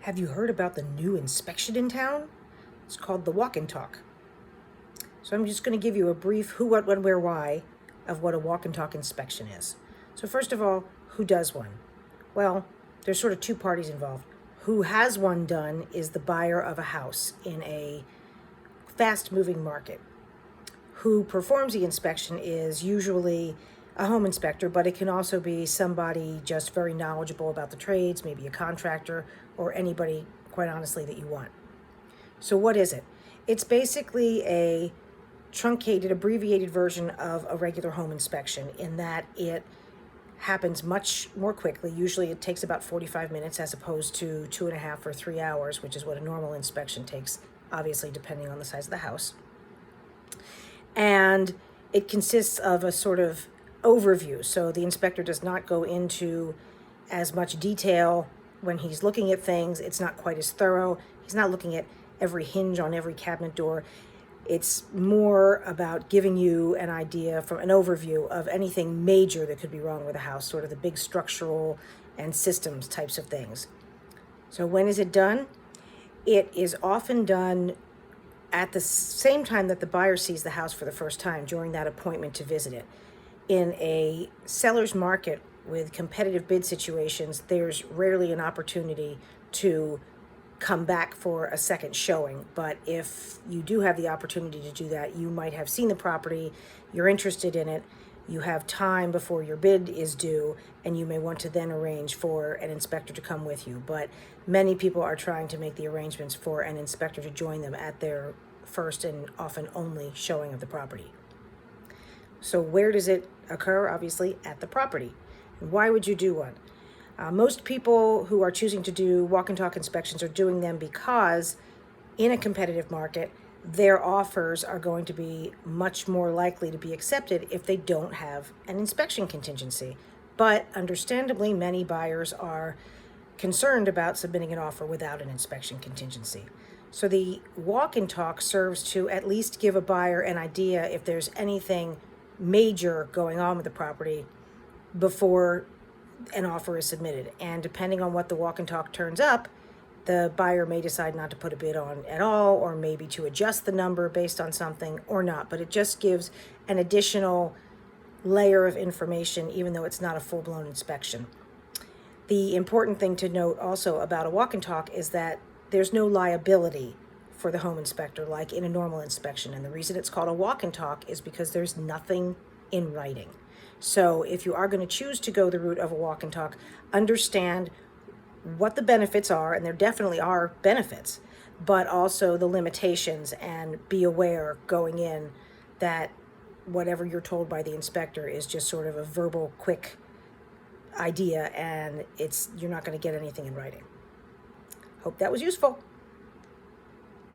Have you heard about the new inspection in town? It's called the walk and talk. So I'm just going to give you a brief who, what, when, where, why of what a walk and talk inspection is. So first of all, who does one? Well, there's sort of two parties involved. Who has one done is the buyer of a house in a fast-moving market. Who performs the inspection is usually a home inspector, but it can also be somebody just very knowledgeable about the trades, maybe a contractor, or anybody, quite honestly, that you want. So what is it? It's basically a truncated, abbreviated version of a regular home inspection in that it happens much more quickly. Usually it takes about 45 minutes as opposed to 2.5 or 3 hours, which is what a normal inspection takes, obviously depending on the size of the house. And it consists of a sort of overview. So the inspector does not go into as much detail when he's looking at things. It's not quite as thorough. He's not looking at every hinge on every cabinet door. It's more about giving you an idea from an overview of anything major that could be wrong with the house, sort of the big structural and systems types of things. So when is it done? It is often done at the same time that the buyer sees the house for the first time, during that appointment to visit it. In a seller's market with competitive bid situations, there's rarely an opportunity to come back for a second showing. But if you do have the opportunity to do that, you might have seen the property, you're interested in it, you have time before your bid is due, and you may want to then arrange for an inspector to come with you. But many people are trying to make the arrangements for an inspector to join them at their first and often only showing of the property. So where does it occur? Obviously at the property. Why would you do one? Most people who are choosing to do walk and talk inspections are doing them because in a competitive market, their offers are going to be much more likely to be accepted if they don't have an inspection contingency. But understandably, many buyers are concerned about submitting an offer without an inspection contingency. So the walk and talk serves to at least give a buyer an idea if there's anything major going on with the property before an offer is submitted. And depending on what the walk and talk turns up, the buyer may decide not to put a bid on at all, or maybe to adjust the number based on something or not. But it just gives an additional layer of information, even though it's not a full-blown inspection. The important thing to note also about a walk and talk is that there's no liability for the home inspector like in a normal inspection. And the reason it's called a walk and talk is because there's nothing in writing. So if you are going to choose to go the route of a walk and talk, understand what the benefits are, and there definitely are benefits, but also the limitations, and be aware going in that whatever you're told by the inspector is just sort of a verbal, quick idea, and you're not going to get anything in writing. Hope that was useful.